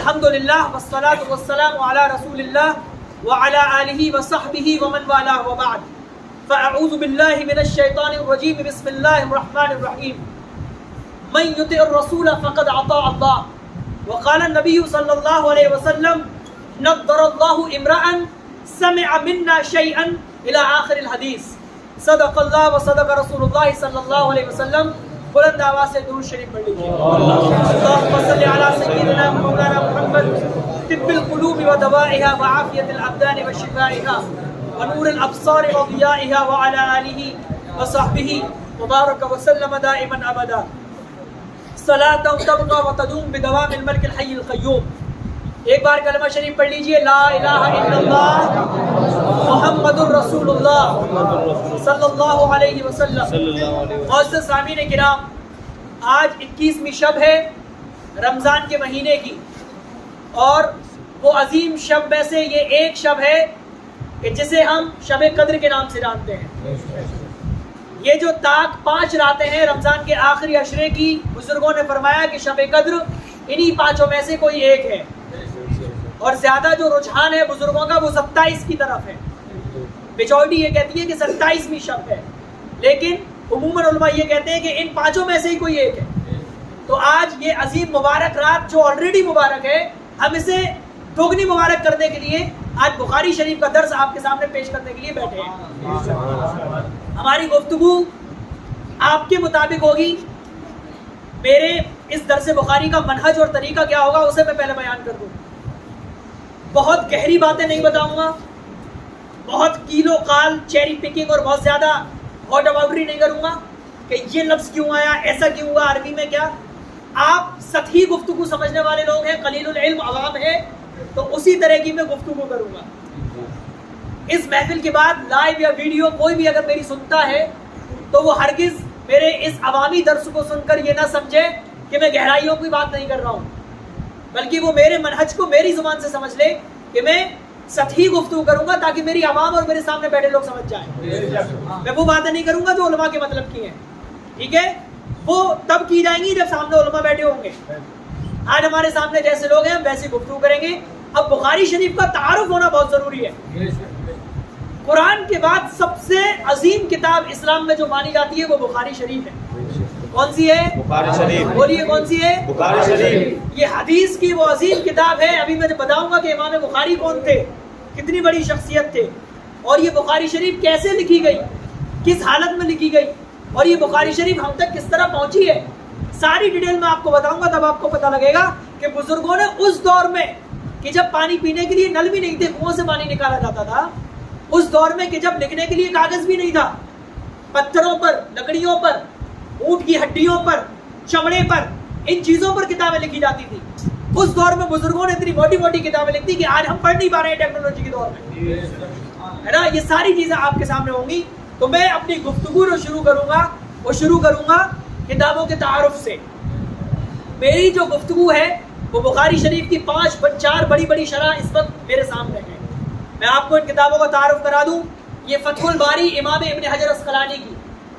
الحمدللہ والصلاة والسلام علی رسول اللہ وعلی آلہ وصحبہ ومن والہ وبعد فاعوذ باللہ من الشیطان الرجیم بسم اللہ الرحمن الرحیم من یطع الرسول فقد اطاع اللہ وقال النبی صلی اللہ علیہ وسلم نضر اللہ امرأ سمع منا شیئا الى آخر الحدیث صدق اللہ و صدق رسول اللہ صلی اللہ علیہ وسلم. بلند آواز سے درود شریف پڑھ لیجیے. اللہم صل علی سیدنا مولانا محمد طب القلوب و دوائها وعافیت الابدان و شفائها ونور الابصار و ضیائها وعلى آلہ وصحبہ مبارک وسلم دائما ابدا صلاۃ تبقى وتدوم بدوام الملک الحی القیوم. ایک بار کلمہ شریف پڑھ لیجیے. لا الہ الا اللہ محمد الرسول اللہ صلی اللہ علیہ وسلم. معزز سامعین کرام، آج 21ویں شب ہے رمضان کے مہینے کی، اور وہ عظیم شب میں سے یہ ایک شب ہے کہ جسے ہم شب قدر کے نام سے جانتے ہیں. یہ جو طاق 5 راتیں ہیں رمضان کے آخری عشرے کی، بزرگوں نے فرمایا کہ شب قدر انہی 5 میں سے کوئی ایک ہے، اور زیادہ جو رجحان ہے بزرگوں کا وہ 27 کی طرف ہے. میجورٹی یہ کہتی ہے کہ 27ویں شب ہے، لیکن عموماً علماء یہ کہتے ہیں کہ ان 5 میں سے ہی کوئی ایک ہے. تو آج یہ عظیم مبارک رات جو آلریڈی مبارک ہے، ہم اسے دوگنی مبارک کرنے کے لیے آج بخاری شریف کا درس آپ کے سامنے پیش کرنے کے لیے بیٹھے ہیں. ہماری گفتگو آپ کے مطابق ہوگی. میرے اس درس بخاری کا منہج اور طریقہ کیا ہوگا اسے میں پہلے بیان کر دوں. بہت گہری باتیں نہیں بتاؤں گا، بہت کیلو قال چیری پکنگ اور بہت زیادہ ہاٹ باؤنڈری نہیں کروں گا کہ یہ لفظ کیوں آیا، ایسا کیوں ہوا، عربی میں کیا. آپ سطحی گفتگو سمجھنے والے لوگ ہیں، قلیل العلم عوام ہے، تو اسی طرح کی میں گفتگو کروں گا. اس محفل کے بعد لائیو یا ویڈیو کوئی بھی اگر میری سنتا ہے تو وہ ہرگز میرے اس عوامی درس کو سن کر یہ نہ سمجھے کہ میں گہرائیوں کی بات نہیں کر رہا ہوں، بلکہ وہ میرے منہج کو میری زبان سے سمجھ لے کہ میں سطحی گفتگو کروں گا تاکہ میری عوام اور میرے سامنے بیٹھے لوگ سمجھ جائیں. میں وہ باتیں نہیں کروں گا جو علماء کے مطلب کی ہیں، ٹھیک ہے؟ وہ تب کی جائیں گی جب سامنے علماء بیٹھے ہوں گے. آج ہمارے سامنے جیسے لوگ ہیں ہم ویسی گفتگو کریں گے. اب بخاری شریف کا تعارف ہونا بہت ضروری ہے. قرآن کے بعد سب سے عظیم کتاب اسلام میں جو مانی جاتی ہے وہ بخاری شریف ہے. کون سی ہے؟ بخاری شریف. بولیے کون سی ہے؟ بخاری شریف. یہ حدیث کی وہ عظیم کتاب ہے. ابھی میں بتاؤں گا کہ امام بخاری کون تھے، کتنی بڑی شخصیت تھے، اور یہ بخاری شریف کیسے لکھی گئی، کس حالت میں لکھی گئی، اور یہ بخاری شریف ہم تک کس طرح پہنچی ہے. ساری ڈیٹیل میں آپ کو بتاؤں گا، تب آپ کو پتہ لگے گا کہ بزرگوں نے اس دور میں کہ جب پانی پینے کے لیے نل بھی نہیں تھے، کنویں سے پانی نکالا جاتا تھا، اس دور میں کہ جب لکھنے کے لیے کاغذ بھی نہیں تھا، پتھروں پر، لکڑیوں پر، اونٹ کی ہڈیوں پر، چمڑے پر، ان چیزوں پر کتابیں لکھی جاتی تھی. اس دور میں بزرگوں نے اتنی موٹی موٹی کتابیں لکھی کہ آج ہم پڑھ نہیں پا رہے ہیں ٹیکنالوجی کے دور میں، ہے نا. یہ ساری چیزیں آپ کے سامنے ہوں گی. تو میں اپنی گفتگو جو شروع کروں گا کتابوں کے تعارف سے. میری جو گفتگو ہے وہ بخاری شریف کی 4 بڑی بڑی شرح اس وقت میرے سامنے ہیں. میں آپ کو ان کتابوں کا تعارف کرا دوں. یہ فتح الباری امام ابن حجر اسقلانی کی،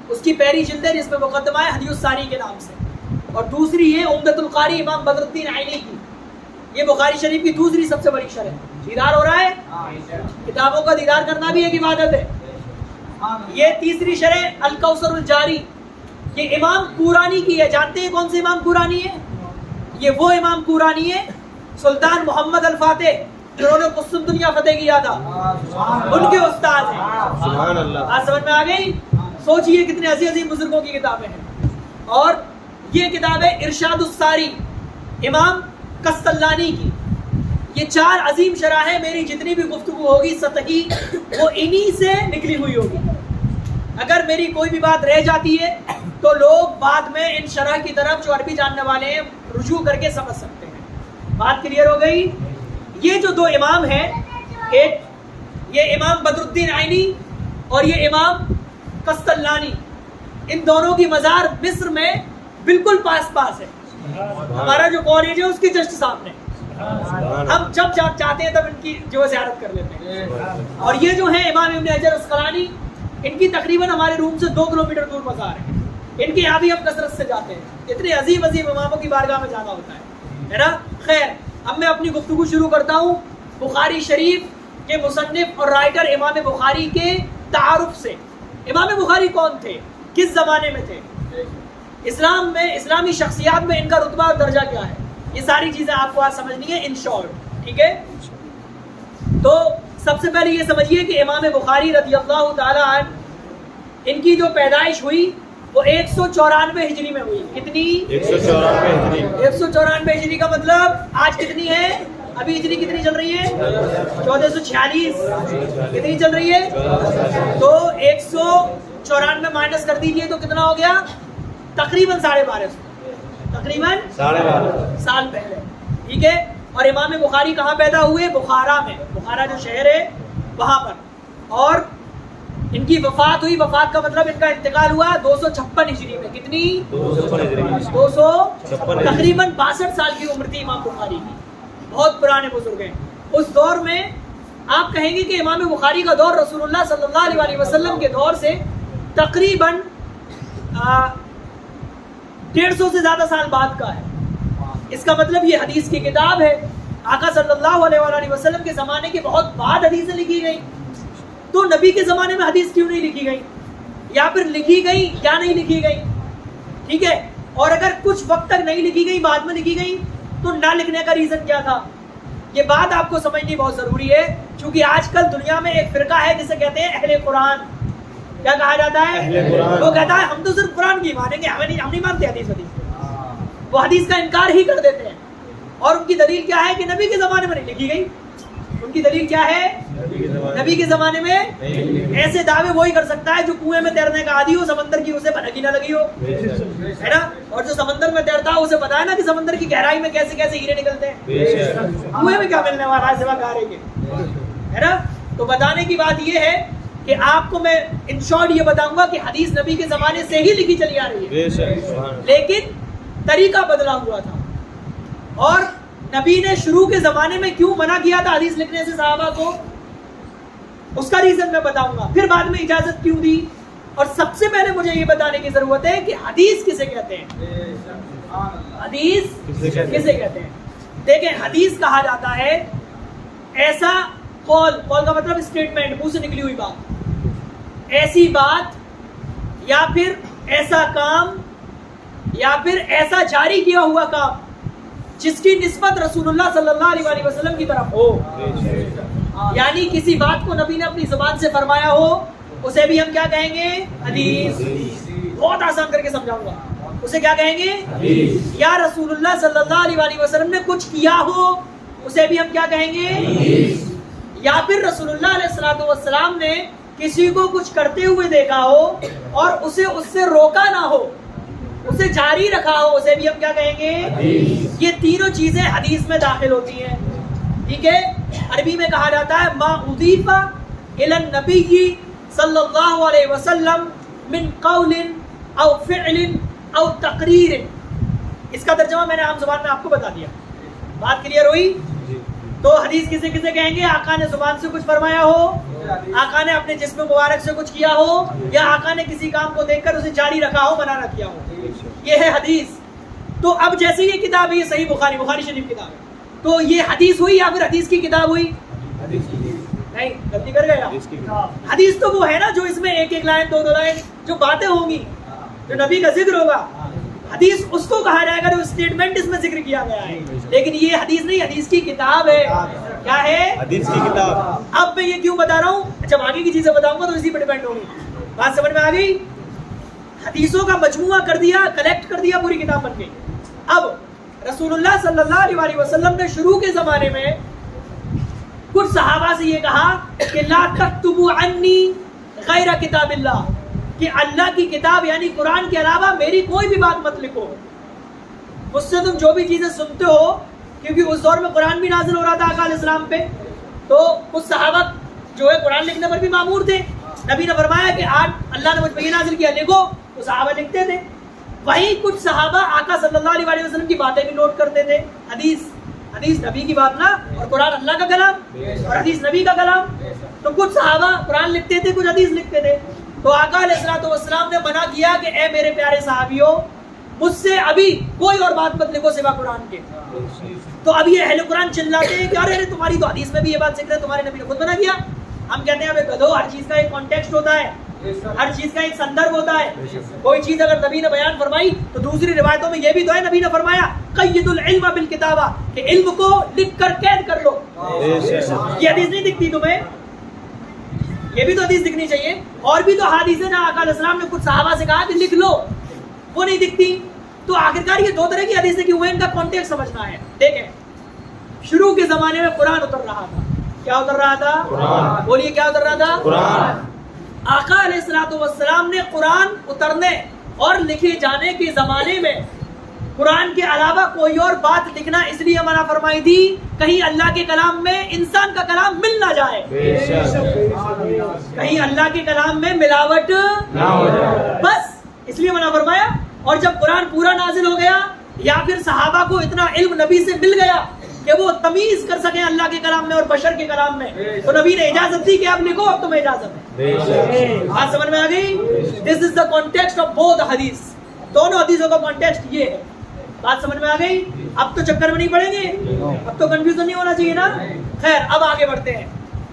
اس کی پہلی جلد ہے جس میں مقدمہ ہے حدیث الساری کے نام سے، اور دوسری ہے عمدۃ القاری امام بدر الدین عینی کی. یہ بخاری شریف کی دوسری سب سے بڑی شرح ہے. دیدار ہو رہا ہے؟ کتابوں کا دیدار کرنا بھی ایک عبادت ہے. یہ تیسری شرح الکوثر الجاری، یہ امام قورانی کی ہے. جانتے ہیں کون سے امام قورانی ہے؟ یہ وہ امام قورانی ہے سلطان محمد الفاتح جنہوں نے قسطنطنیہ فتح کیا تھا، ان کے استاد ہیں. سبحان اللہ. آج سمجھ میں آ گئی؟ سوچئے کتنے عظیم بزرگوں کی کتابیں ہیں. اور یہ کتاب ہے ارشاد الساری امام قسطلانی کی. یہ 4 عظیم شرح ہیں. میری جتنی بھی گفتگو ہوگی سطحی وہ انہی سے نکلی ہوئی ہوگی. اگر میری کوئی بھی بات رہ جاتی ہے تو لوگ بعد میں ان شرح کی طرف جو عربی جاننے والے ہیں رجوع کر کے سمجھ سکتے ہیں. بات کلیئر ہو گئی؟ یہ جو 2 امام ہیں، ایک یہ امام بدر الدین عینی اور یہ امام قسطلانی، ان دونوں کی مزار مصر میں بالکل پاس ہے. ہمارا جو کالج ہے اس کے جسٹ سامنے. ہم جب چاہتے ہیں تب ان کی جو زیارت کر لیتے ہیں. اور یہ جو ہیں امام ابن حجر اسقلانی، ان کی تقریباً ہمارے روم سے 2 کلومیٹر دور مزار ہے. ان کے یہاں بھی ہم کثرت سے جاتے ہیں. اتنے عظیم اماموں کی بارگاہ میں جانا ہوتا ہے نا. خیر، اب میں اپنی گفتگو شروع کرتا ہوں بخاری شریف کے مصنف اور رائٹر امام بخاری کے تعارف سے. امام بخاری کون تھے, کس زمانے میں تھے, اسلام میں اسلامی شخصیات میں ان کا رتبہ اور درجہ کیا ہے, یہ ساری چیزیں آپ کو آج سمجھنی ہے ان شارٹ. ٹھیک ہے, تو سب سے پہلے یہ سمجھیے کہ امام بخاری رضی اللہ تعالی عنہ, ان کی جو پیدائش ہوئی وہ 194 ہجری میں ہوئی. کتنی؟ 194 ہجری کا مطلب آج کتنی ہے, ابھی ہجری کتنی چل رہی ہے, 1446. کتنی چل رہی ہے؟ تو 194 مائنس کر دیجئے تو کتنا ہو گیا, تقریباً 1250, تقریباً 12.5 سال پہلے. ٹھیک ہے, اور امام بخاری کہاں پیدا ہوئے؟ بخارا میں, بخارا جو شہر ہے وہاں پر. اور ان کی وفات ہوئی, وفات کا مطلب ان کا انتقال ہوا 256 ہجری میں. کتنی؟ 256, تقریباً 62 سال کی عمر تھی امام بخاری کی. بہت پرانے بزرگ ہیں. اس دور میں آپ کہیں گے کہ امام بخاری کا دور رسول اللہ صلی اللہ علیہ وسلم کے دور سے تقریباً 150 سے زیادہ سال بعد کا ہے. اس کا مطلب یہ حدیث کی کتاب ہے. آقا صلی اللہ علیہ وسلم کے زمانے کے بہت بعد حدیثیں لکھی گئی, تو نبی کے زمانے میں حدیث کیوں نہیں لکھی گئی, یا پھر لکھی گئی یا نہیں لکھی گئی؟ ٹھیک ہے, اور اگر کچھ وقت تک نہیں لکھی گئی, بعد میں لکھی گئی, تو نہ لکھنے کا ریزن کیا تھا؟ یہ بات آپ کو سمجھنی بہت ضروری ہے, کیونکہ آج کل دنیا میں ایک فرقہ ہے جسے کہتے ہیں اہل قرآن. کیا کہا جاتا ہے؟ وہ کہتا ہے ہم تو صرف قرآن کی مانیں گے, ہم نہیں مانتے حدیث. وہ حدیث کا انکار ہی کر دیتے ہیں, اور ان کی دلیل کیا ہے کہ نبی کے زمانے میں نہیں لکھی گئی. ان کی دلیل کیا ہے؟ نبی کے زمانے میں. ایسے دعوے وہی کر سکتا ہے جو کنویں میں تیرنے کا عادی ہو, سمندر کی اسے بھنکی نہ لگی ہو, ہے نا, اور جو سمندر میں تیرتا ہو اسے پتا ہے نا کہ سمندر کی گہرائی میں کیسے کیسے ہیرے نکلتے ہیں. کنویں میں کیا ملنے والا ہے سوا گارے کے, ہے نا. تو بتانے کی بات یہ ہے کہ آپ کو میں ان شارٹ یہ بتاؤں گا کہ حدیث نبی کے زمانے سے ہی لکھی چلی آ رہی ہے, لیکن طریقہ بدلا ہوا تھا. اور نبی نے شروع کے زمانے میں کیوں منع کیا تھا حدیث لکھنے سے صحابہ کو, اس کا ریزن میں بتاؤں گا. پھر بعد میں اجازت کیوں دی, اور سب سے پہلے مجھے یہ بتانے کی ضرورت ہے کہ حدیث کسے کہتے ہیں. حدیث کسے کہتے ہیں؟ دیکھیں, حدیث کہا جاتا ہے ایسا قول, قول کا مطلب اسٹیٹمنٹ, منہ سے نکلی ہوئی بات, ایسی بات یا پھر ایسا کام یا پھر ایسا جاری کیا ہوا کام جس کی نسبت رسول اللہ صلی اللہ علیہ وسلم کی طرف ہو. یعنی کسی بات کو نبی نے اپنی زبان سے فرمایا ہو, اسے بھی ہم کیا کہیں گے؟ حدیث. بہت آسان کر کے سمجھاؤں گا, اسے کیا کہیں گے؟ حدیث. یا رسول اللہ صلی اللہ علیہ وسلم نے کچھ کیا ہو, اسے بھی ہم کیا کہیں گے؟ حدیث. یا پھر رسول اللہ علیہ السلام نے کسی کو کچھ کرتے ہوئے دیکھا ہو اور اسے اس سے روکا نہ ہو, اسے جاری رکھا ہو, اسے بھی ہم کیا کہیں گے؟ حدیث. یہ تینوں چیزیں حدیث میں داخل ہوتی ہیں. ٹھیک ہے, عربی میں کہا جاتا ہے ما اضیف الی النبی صلی اللہ علیہ وسلم من قول او فعل او تقریر. اس کا ترجمہ میں نے عام زبان میں آپ کو بتا دیا. بات کلیئر ہوئی؟ تو حدیث کسے کسے کہیں گے؟ آقا نے زبان سے کچھ فرمایا ہو, آقا نے اپنے جسم مبارک سے کچھ کیا ہو, یا آقا نے کسی کام کو دیکھ کر اسے جاری رکھا ہو, منع نہ کیا ہو. یہ ہے حدیث. تو اب جیسے یہ کتاب ہے, یہ صحیح بخاری, بخاری شریف کتاب ہے, تو یہ حدیث ہوئی یا پھر حدیث کی کتاب ہوئی؟ نہیں, غلطی کر گیا. حدیث تو وہ ہے نا جو اس میں ایک ایک لائن, دو لائن جو باتیں ہوں گی, جو نبی کا ذکر ہوگا. حدیث اس کو کہا جائے گا جو اسٹیٹمنٹ اس میں ذکر کیا گیا ہے, لیکن یہ حدیث نہیں, حدیث کی کتاب ہے. کیا ہے؟ حدیث کی کتاب. اب میں یہ کیوں بتا رہا ہوں, جب آگے کی چیزیں بتاؤں گا تو اسی پہ ڈیپینڈ ہوگی. بات سمجھ میں آ گئی؟ حدیثوں کا مجموعہ کر دیا, کلیکٹ کر دیا, پوری کتاب بن گئی. اب رسول اللہ صلی اللہ علیہ وسلم نے شروع کے زمانے میں کچھ صحابہ سے یہ کہا کہ لا تکتبوا عنی غیر کتاب اللہ, کہ اللہ کی کتاب یعنی قرآن کے علاوہ میری کوئی بھی بات مت لکھو, مجھ سے تم جو بھی چیزیں سنتے ہو, کیونکہ اس دور میں قرآن بھی نازل ہو رہا تھا آقا علیہ السلام پہ, تو کچھ صحابہ جو ہے قرآن لکھنے پر بھی معمور تھے. نبی نے فرمایا کہ آج اللہ نے مجھ پہ یہ نازل کیا, لکھو, تو صحابہ لکھتے تھے. وہیں کچھ صحابہ آقا صلی اللہ علیہ وسلم کی باتیں بھی نوٹ کرتے تھے. حدیث نبی کی بات نا, اور قرآن اللہ کا کلام اور حدیث نبی کا کلام. تو کچھ صحابہ قرآن لکھتے تھے, کچھ حدیث لکھتے تھے. تو آقا علیہ السلام نے منع کیا کہ اے میرے پیارے صحابیوں, مجھ سے ابھی کوئی اور بات مت لکھو سوا قرآن کے. تو اب یہ اہل قرآن چلاتے ہیں کہ ارے تمہاری تو حدیث میں بھی یہ بات ذکر ہے، تمہارے نبی نے خود بنا دیا. ہم کہتے ہیں ابے گدھو، ہر چیز کا ایک کانٹیکسٹ ہوتا ہے، ہر چیز کا ایک سندرب ہوتا ہے. کوئی چیز اگر نبی نے بیان فرمائی تو دوسری روایتوں میں یہ بھی تو ہے نبی نے فرمایا قید العلم بالکتابہ، کہ علم کو لکھ کر قید کر لو. یہ حدیث نہیں دکھتی تمہیں؟ یہ بھی تو حدیث دکھنی چاہیے. اور بھی تو حدیث ہے نا، آقا علیہ السلام نے کچھ صحابہ سے کہا کہ لکھ لو، وہ نہیں دکھتی. تو آخرکار یہ دو طرح کی حدیث ہے کہ وہ ان کا کانٹیکسٹ سمجھنا ہے. دیکھیں شروع کے زمانے میں قرآن اتر رہا تھا. کیا اتر رہا تھا؟ بولیے کیا اتر رہا تھا؟ قرآن. آقا علیہ السلام نے قرآن اترنے اور لکھے جانے کے زمانے میں قرآن کے علاوہ کوئی اور بات لکھنا اس لیے منع فرمائی تھی کہیں اللہ کے کلام میں انسان کا کلام مل نہ جائے، کہیں اللہ کے کلام میں ملاوٹ نہ ہو جائے، بس اس لیے منع فرمایا. اور جب قرآن پورا نازل ہو گیا یا پھر صحابہ کو اتنا علم نبی سے مل گیا کہ وہ تمیز کر سکیں اللہ کے کلام میں اور بشر کے کلام میں، تو نبی نے اجازت دی کہ اب لکھو، اب تمہیں اجازت ہے. بات سمجھ میں آ گئی؟ دس از دا کانٹیکسٹ آف بوتھ حدیث. دونوں حدیثوں کا کانٹیکسٹ یہ ہے. بات سمجھ میں آ گئی؟ اب تو چکر میں نہیں پڑیں گے، اب تو کنفیوژن نہیں ہونا چاہیے نا. خیر اب آگے بڑھتے ہیں.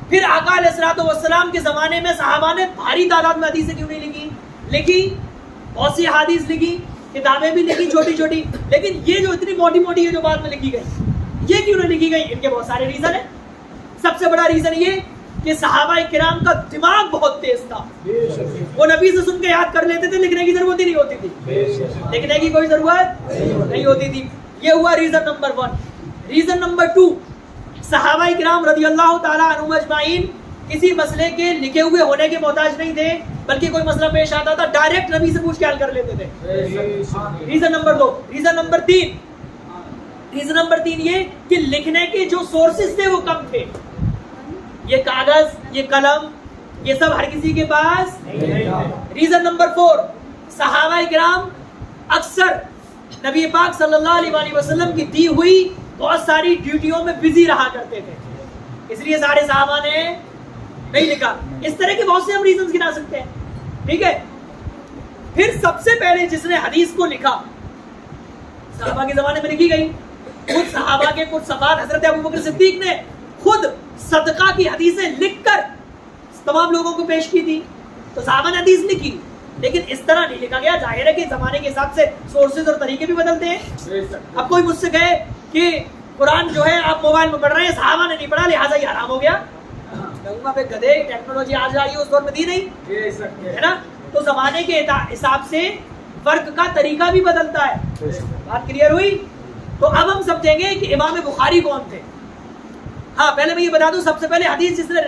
پھر آقا علیہ السلام کے زمانے میں صحابہ نے بھاری تعداد میں حدیثیں کیوں نہیں لکھی؟ بہت سی حدیث لکھی، کتابیں بھی لکھی چھوٹی چھوٹی، لیکن یہ جو اتنی موٹی موٹی ہے جو بعد میں لکھی گئی، یہ کیوں نہیں لکھی گئی؟ ان کے بہت سارے ریزن ہیں. سب سے بڑا ریزن یہ کہ صحابہ کرام کا دماغ بہت تیز تھا. وہ نبی سے سن کے یاد کر لیتے تھے، لکھنے کی ضرورت ہی نہیں ہوتی تھی، لکھنے کی کوئی ضرورت نہیں ہوتی تھی. یہ ہوا ریزن نمبر 1. ریزن نمبر 2، صحابہ کرام رضی اللہ تعالیٰ عنہم اجمعین کسی مسئلے کے لکھے ہوئے ہونے کے محتاج نہیں تھے، بلکہ کوئی مسئلہ پیش آتا تھا ڈائریکٹ نبی سے پوچھ کے حل کر لیتے تھے. Reason number 2. ریزن نمبر 3 یہ کہ لکھنے کے جو سورسز تھے وہ کم تھے. یہ کاغذ، یہ قلم، یہ سب ہر کسی کے پاس. ریزن نمبر 4، صحابہ کرام اکثر نبی پاک صلی اللہ علیہ وسلم کی دی ہوئی بہت ساری ڈیوٹیوں میں بزی رہا کرتے تھے، اس لیے سارے صحابہ نے نہیں لکھا. اس طرح کے بہت سے ہم ریزنز گنا سکتے ہیں. ٹھیک ہے. پھر سب سے پہلے جس نے حدیث کو لکھا صحابہ کے زمانے میں لکھی گئی، خود صحابہ کے کچھ صفات حضرت ابوبکر صدیق نے خود صدقہ کی حدیثیں لکھ کر تمام لوگوں کو پیش کی تھی. تو صحابہ نے حدیث لکھی، لیکن اس طرح نہیں لکھا گیا. ظاہر ہے کہ زمانے کے حساب سے سورسز اور طریقے بھی بدلتے ہیں. اب کوئی مجھ سے کہے کہ قرآن جو ہے آپ موبائل میں پڑھ رہے ہیں، صحابہ نے نہیں پڑھا لہٰذا یہ حرام ہو گیا، کہوں گا بے گدھے ٹیکنالوجی آج آئی ہے، اس دور میں تھی نہیں، ہے نا. تو زمانے کے حساب سے فرق کا طریقہ بھی بدلتا ہے. بات کلیئر ہوئی؟ تو اب ہم سمجھیں گے کہ امام بخاری کون تھے. ہاں پہلے میں یہ بتا دوں، سب سے پہلے حدیث جس نے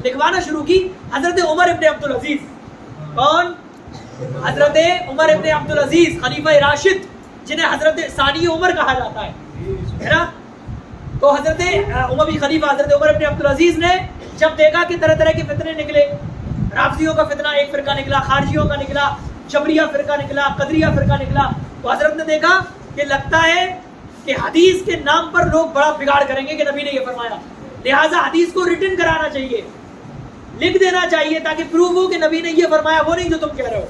لکھوانا شروع کی حضرت عمر ابن عبدالعزیز. کون؟ حضرت عمر ابن عبدالعزیز، خلیفہ راشد، جنہیں حضرت ثانی عمر کہا جاتا ہے نا. تو حضرت عموی خلیفہ حضرت عمر ابن عبدالعزیز نے جب دیکھا کہ طرح طرح کے فتنے نکلے، رافضیوں کا فتنہ ایک فرقہ نکلا، خارجیوں کا نکلا، جبریہ فرقہ نکلا، قدریہ فرقہ نکلا، تو حضرت نے دیکھا کہ لگتا ہے کہ حدیث کے نام پر لوگ بڑا بگاڑ کریں گے کہ نبی نے یہ فرمایا، لہٰذا حدیث کو ریٹن کرانا چاہیے، لکھ دینا چاہیے تاکہ پروف ہو کہ نبی نے یہ فرمایا، وہ نہیں جو تم کہہ رہے ہو.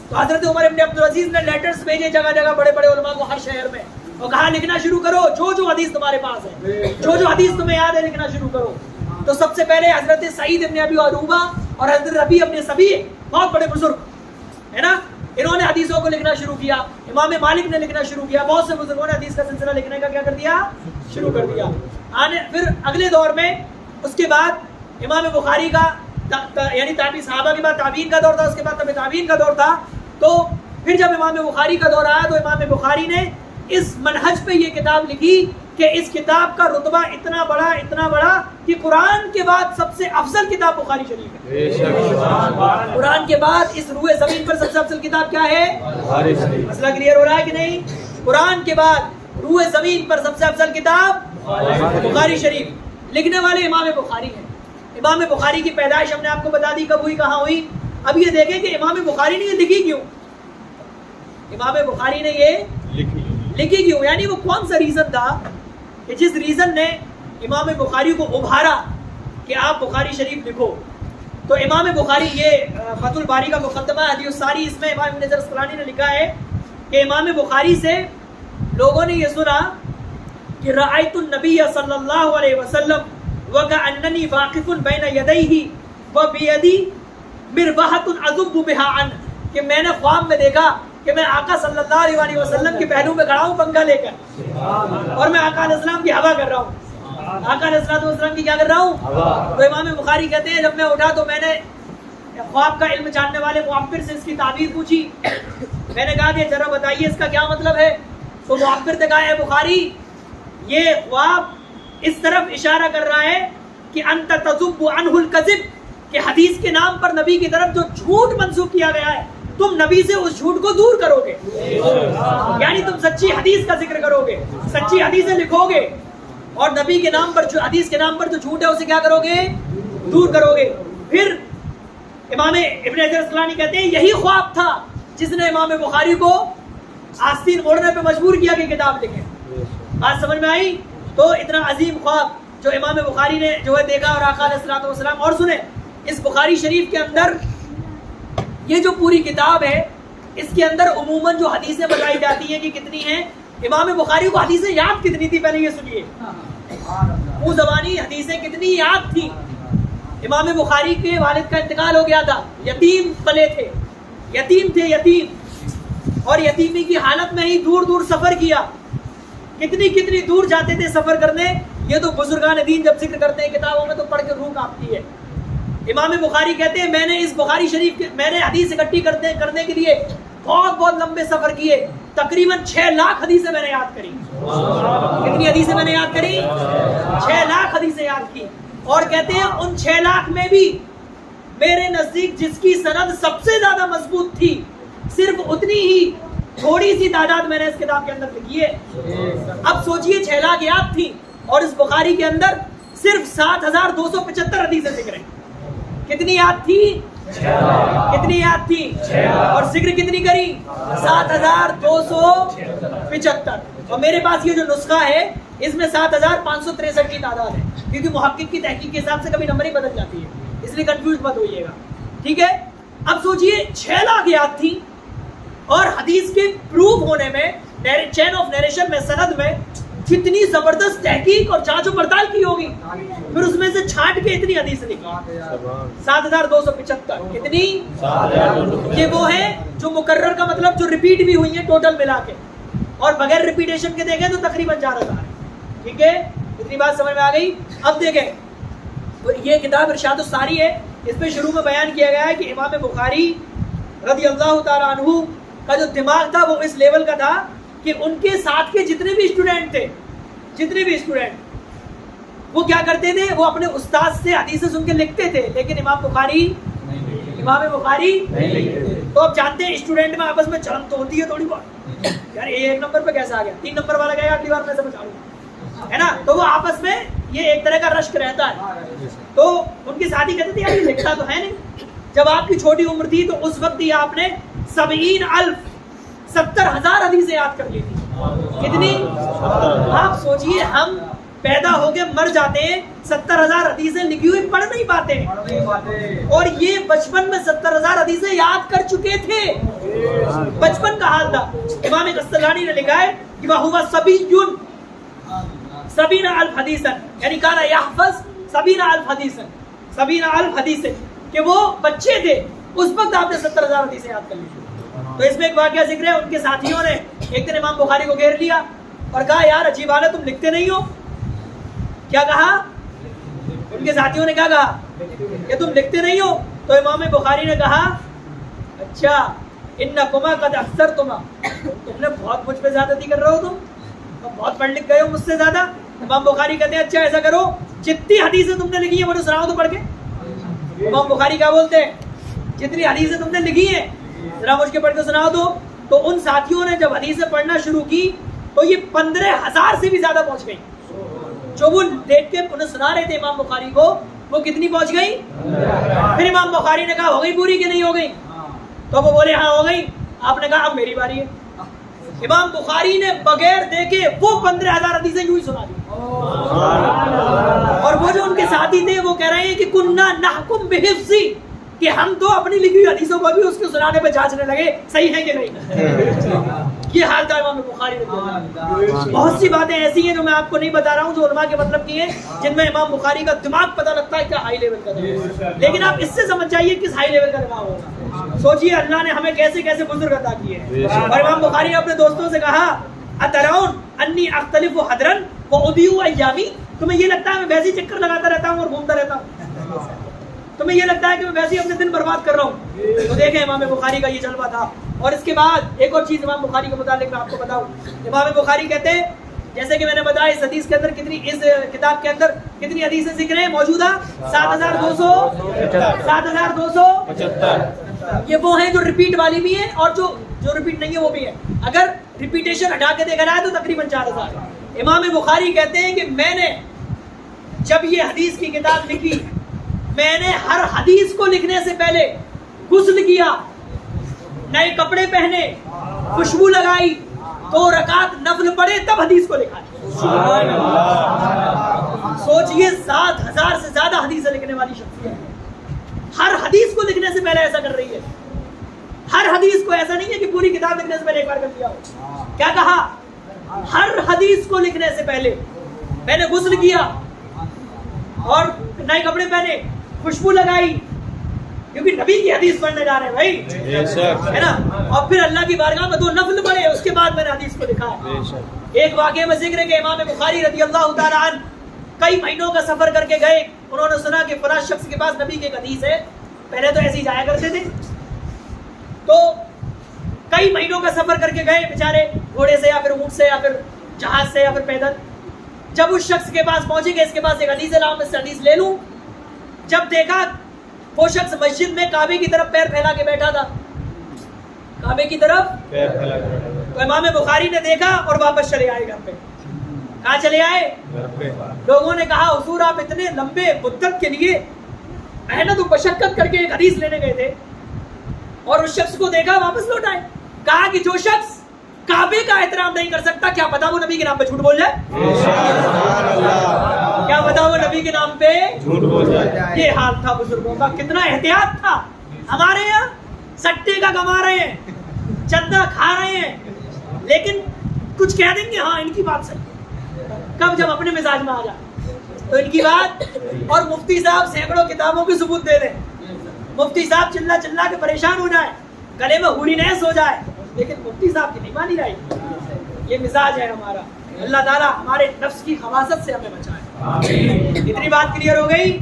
تو حضرت عمر ابن عبدالعزیز نے لیٹرز بھیجے جگہ جگہ بڑے بڑے علماء کو ہر شہر میں، اور کہا لکھنا شروع کرو، جو جو حدیث تمہارے پاس ہے، جو جو حدیث تمہیں یاد ہے لکھنا شروع کرو. تو سب سے پہلے حضرت سعید ابن ابی عروبہ اور حضرت ربیع ابن سبیع، بہت بڑے بزرگ ہے نا، انہوں نے حدیثوں کو لکھنا شروع کیا. امام مالک نے لکھنا شروع کیا، بہت سے بزرگوں نے حدیث کا سلسلہ لکھنے کا کیا کر دیا، شروع کر دیا. پھر اگلے دور میں اس کے بعد امام بخاری کا یعنی تابعی صحابہ کے بعد تابعین کا دور تھا، اس کے بعد تابعین کا دور تھا. تو پھر جب امام بخاری کا دور آیا تو امام بخاری نے اس منہج پہ یہ کتاب لکھی کہ اس کتاب کا رتبہ اتنا بڑا کہ قرآن کے بعد سب سے افضل کتاب بخاری شریف ہے. قرآن کے بعد اس روئے زمین پر سب سے افضل کتاب کیا ہے؟ مسئلہ کلیئر ہو رہا ہے کہ نہیں؟ قرآن کے بعد روئے زمین پر سب سے افضل کتاب بخاری شریف. لکھنے والے امام بخاری ہیں. امام بخاری کی پیدائش ہم نے آپ کو بتا دی کب ہوئی، کہاں ہوئی. اب یہ دیکھیں کہ امام بخاری نے یہ لکھی کیوں، امام بخاری نے یہ لکھی کیوں، یعنی وہ کون سا ریزن تھا کہ جس ریزن نے امام بخاری کو ابھارا کہ آپ بخاری شریف لکھو. تو امام بخاری، یہ فتح الباری کا مقدمہ حدیث الساری، اس میں امام ابن حجر اسقلانی نے لکھا ہے کہ امام بخاری سے لوگوں نے یہ سنا کہ رأیت النبی صلی اللہ علیہ وسلم وکأننی واقف بین یدیہ وبیدی مربحۃ اذب بہا عنہ، کہ میں نے خواب میں دیکھا کہ میں آقا صلی اللہ علیہ وسلم کے پہلو میں کھڑا ہوں پنکھا لے کر، اور میں آقا علیہ السلام کی ہوا کر رہا ہوں، آقا علیہ السلام کی کیا کر رہا ہوں؟ تو امام بخاری کہتے ہیں جب میں اٹھا تو میں نے خواب کا علم جاننے والے معبر سے اس کی تعبیر پوچھی، میں نے کہا کہ ذرا بتائیے اس کا کیا مطلب ہے؟ تو معبر نے کہا ہے بخاری یہ خواب اس طرف اشارہ کر رہا ہے کہ انت تذب عنہ الکذب، کہ حدیث کے نام پر نبی کی طرف جو جھوٹ منسوخ کیا گیا ہے تم نبی سے اس جھوٹ کو دور کرو گے، یعنی تم سچی حدیث کا ذکر کرو گے، سچی حدیثیں لکھو گے، اور نبی کے نام پر جو حدیث کے نام پر جو جھوٹ ہے اسے کیا کرو گے؟ دور کرو گے۔ پھر امام ابن حجر اسقلانی کہتے ہیں یہی خواب تھا جس نے امام بخاری کو آستین موڑنے پہ مجبور کیا کہ کتاب لکھیں۔ بات سمجھ میں آئی؟ تو اتنا عظیم خواب جو امام بخاری نے جو ہے دیکھا، اور آقا علیہ السلام، اور سنیں اس بخاری شریف کے اندر یہ جو پوری کتاب ہے اس کے اندر عموماً جو حدیثیں بتائی جاتی ہیں کہ کتنی ہیں، امام بخاری کو حدیثیں یاد کتنی تھی پہلے یہ سنیے، منہ زبانی حدیثیں کتنی یاد تھی۔ امام بخاری کے والد کا انتقال ہو گیا تھا، یتیم پلے تھے، یتیم، اور یتیمی کی حالت میں ہی دور دور سفر کیا، کتنی دور جاتے تھے سفر کرنے۔ یہ تو بزرگان دین جب ذکر کرتے ہیں کتابوں میں تو پڑھ کے روح کانپتی ہے۔ امام بخاری کہتے ہیں میں نے اس بخاری شریف کے میں نے حدیث اکٹھی کرنے کے لیے بہت لمبے سفر کیے، تقریباً 6 لاکھ حدیثیں میں نے یاد کری۔ کتنی حدیثیں میں نے یاد کری؟ 6 لاکھ حدیثیں یاد کی، اور کہتے ہیں ان 6 لاکھ میں بھی میرے نزدیک جس کی سند سب سے زیادہ مضبوط تھی صرف اتنی ہی تھوڑی سی تعداد میں نے اس کتاب کے اندر لکھی ہے۔ اب سوچئے 6 لاکھ یاد تھی اور اس بخاری کے اندر صرف 7275 حدیثیں ذکر ہیں۔ کتنی یاد تھی؟ کتنی یاد تھی؟ اور ذکر کتنی کری؟ 7275۔ اور میرے پاس یہ جو نسخہ ہے اس میں 7563 کی تعداد ہے، کیونکہ محقق کی تحقیق کے حساب سے کبھی نمبر ہی بدل جاتی ہے، اس لیے کنفیوز مت ہوئیے گا، ٹھیک ہے؟ اب سوچئے 6 لاکھ یاد تھی، اور حدیث کے پروف ہونے میں چین آف نیریشن میں سند میں کتنی زبردست تحقیق اور جانچ و پڑتال کی ہوگی، پھر اس میں سے چھانٹ کے اتنی حدیث لکھی 7275۔ کتنی؟ یہ وہ ہے جو مکرر کا مطلب جو ریپیٹ بھی ہوئی ہیں ٹوٹل ملا کے، اور بغیر ریپیٹیشن کے دیکھیں تو تقریباً 4000 ہے، ٹھیک ہے؟ اتنی بات سمجھ میں آ گئی؟ اب دیکھیں تو یہ کتاب ارشاد الساری ہے، اس میں شروع میں بیان کیا گیا ہے کہ امام بخاری رضی اللہ تعالیٰ عنہ کا جو دماغ تھا وہ اس لیول کا تھا کہ ان کے ساتھ کے جتنے بھی اسٹوڈنٹ وہ کیا کرتے تھے، وہ اپنے استاد سے حدیثیں سن کے لکھتے تھے، لیکن امام بخاری نہیں لکھتے۔ تو اب جانتے ہیں اسٹوڈنٹ میں آپس میں چلن تو ہوتی ہے تھوڑی بہت، یار یہ 1 نمبر پہ کیسا آ گیا، 3 نمبر والا گیا اگلی بار میں سے بچا لوں، ہے نا؟ تو وہ آپس میں یہ ایک طرح کا رشک رہتا ہے۔ تو ان کے ساتھی کہتے تھے یار یہ لکھتا تو ہے نہیں۔ جب آپ کی چھوٹی عمر تھی تو اس وقت ہی آپ نے 70,000 حدیثیں یاد کر لی تھی۔ کتنی؟ آپ سوچئے ہم پیدا ہو کے مر جاتے ہیں، 70,000 حدیثیں لکھی ہوئی پڑھ نہیں پاتے، اور یہ بچپن میں 70,000 حدیثیں یاد کر چکے تھے، بچپن کا حال تھا۔ امام قسطلانی نے لکھا ہے کہ وَهُوَ صَبِيٌّ 70,000 حدیثاً، یعنی کانا یحفظ 70,000 حدیثاً، کہ وہ بچے تھے اس وقت آپ نے 70,000 حدیثیں یاد کر لی تھی۔ تو اس میں ایک واقعہ ذکر ہے، ان کے ساتھیوں نے ایک دن امام بخاری کو گھیر لیا اور کہا یار عجیب حال ہے تم لکھتے نہیں ہو۔ کیا کہا؟ ان کے ساتھیوں نے کیا کہا کہ تم لکھتے نہیں ہو؟ تو امام بخاری نے کہا اچھا انکما قد اکثرتما، تم نے بہت مجھ پہ زیادتی کر رہے ہو، تم بہت پڑھ لکھ گئے ہو مجھ سے زیادہ۔ امام بخاری کہتے ہیں اچھا ایسا کرو جتنی حدیثیں تم نے لکھی ہیں مجھے سناؤ تو پڑھ کے۔ امام بخاری کیا بولتے ہیں جتنی حدیثیں تم نے لکھی ہیں ذرا مجھ کے پڑھ کے سناؤ دو۔ تو ان ساتھیوں نے جب حدیثیں پڑھنا شروع کی تو یہ 15,000 سے بھی زیادہ پہنچ گئی، جو وہ دیکھ کے انہیں سنا رہے تھے امام بخاری کو، وہ کتنی پہنچ گئی؟ پھر امام بخاری نے کہا ہو گئی پوری کہ نہیں ہو گئی؟ تو وہ بولے ہاں ہو گئی۔ آپ نے کہا اب میری باری ہے۔ امام بخاری نے بغیر دیکھے وہ 15,000 حدیثیں یوں ہی سنا دی، اور وہ جو ان کے ساتھی تھے وہ کہہ رہے ہیں کہ کننا نحکم بحفظی، کہ ہم تو اپنی لکھی ہوئی حدیثوں کو بھی اس کو سنانے پہ جانچنے لگے صحیح ہے کہ نہیں۔ یہ حال تھا امام بخاری رضی اللہ عنہ۔ بہت سی باتیں ایسی ہیں جو میں آپ کو نہیں بتا رہا ہوں، جو علماء کے مطلب کی ہیں، جن میں امام بخاری کا دماغ پتہ لگتا ہے کیا ہائی لیول کا دماغ ہے، لیکن آپ اس سے سمجھ جائیے کس ہائی لیول کا دماغ ہوگا۔ سوچئے اللہ نے ہمیں کیسے کیسے بزرگ عطا کیے ہیں۔ اور امام بخاری نے اپنے دوستوں سے کہا اترون انی اختلف حدرن واضيع ایامی، تمہیں یہ لگتا ہے میں ویسے ہی چکر لگاتا رہتا ہوں اور گھومتا رہتا ہوں؟ تمہیں یہ لگتا ہے کہ میں ویسے ہی اپنے دن برباد کر رہا ہوں؟ تو دیکھیں امام بخاری کا یہ جلوہ تھا۔ اور اس کے بعد ایک اور چیز امام بخاری کے متعلق میں آپ کو بتاؤں، امام بخاری کہتے ہیں، جیسے کہ میں نے بتایا اس حدیث کے اندر کتنی، اس کتاب کے اندر کتنی حدیثیں ذکر ہیں موجودہ؟ 7275۔ یہ وہ ہیں جو ریپیٹ والی بھی ہیں اور جو ریپیٹ نہیں ہے وہ بھی ہے۔ اگر ریپیٹیشن ہٹا کے دیکھا جائے تو تقریباً 4000۔ امام بخاری کہتے ہیں کہ میں نے جب یہ حدیث کی کتاب لکھی، میں نے ہر حدیث کو لکھنے سے پہلے غسل کیا، نئے کپڑے پہنے، خوشبو لگائی، 2 رکعت نفل پڑھے، تب حدیث کو لکھا۔ سوچئے 7000 سے زیادہ حدیثیں لکھنے والی شخصیت ہر حدیث کو لکھنے سے پہلے ایسا کر رہی ہے۔ ہر حدیث کو، ایسا نہیں ہے کہ پوری کتاب لکھنے سے پہلے ایک بار کر دیا ہو۔ کیا کہا؟ ہر حدیث کو لکھنے سے پہلے میں نے غسل کیا اور نئے کپڑے پہنے، خوشبو لگائی، کیونکہ نبی کی حدیث پڑھنے جا رہے ہیں بھائی، ہے نا، اور پھر اللہ کی بارگاہ میں 2 نفل پڑھے، اس کے بعد میں نے حدیث کو لکھا ہے۔ ایک واقعے میں ذکر ہے کہ امام بخاری رضی اللہ تعالیٰ عنہ کئی مہینوں کا سفر کر کے گئے، انہوں نے سنا کہ فلاں شخص کے پاس نبی کی ایک حدیث ہے۔ پہلے تو ایسے ہی جایا کرتے تھے، تو کئی مہینوں کا سفر کر کے گئے بیچارے، گھوڑے سے یا پھر اونٹ سے یا پھر جہاز سے یا پھر پیدل۔ جب اس شخص کے پاس پہنچے گے، اس کے پاس ایک حدیث ہے، میں اس سے حدیث لے لوں۔ جب دیکھا وہ شخص مسجد میں کعبے کی طرف پیر پھیلا کے بیٹھا تھا، کعبے کی طرف پیر پھیلا کے بیٹھا تھا، تو امام بخاری نے دیکھا اور واپس چلے آئے گھر پہ۔ کہاں چلے آئے؟ گھر پہ۔ لوگوں نے کہا حضور آپ اتنے لمبے مدت کے لیے محنت و مشقت کر کے ایک حدیث لینے گئے تھے اور اس شخص کو دیکھا واپس لوٹ آئے۔ کہا کہ جو شخص کعبے کا احترام نہیں کر سکتا، کیا پتا وہ نبی کے نام پہ جھوٹ بول جائے؟ کیا پتا وہ نبی کے نام پہ جھوٹ بول جائے؟ یہ حال تھا بزرگوں کا، کتنا احتیاط تھا۔ ہمارے یہاں سٹے کا کما رہے ہیں، چندہ کھا رہے ہیں، لیکن کچھ کہہ دیں گے ہاں ان کی بات صحیح ہے، کب جب اپنے مزاج میں آ جائے تو ان کی بات۔ اور مفتی صاحب سینکڑوں کتابوں کے ثبوت دے دیں، مفتی صاحب چلا چلا کے پریشان ہو جائے، گلے میں ہوری نیس ہو جائے، لیکن مفتی صاحب کی نہیں مانی رہی۔ یہ مزاج ہے ہمارا۔ اللہ تعالیٰ ہمارے نفس کی خباثت سے ہمیں بچائے۔ اتنی بات کلیئر ہو گئی؟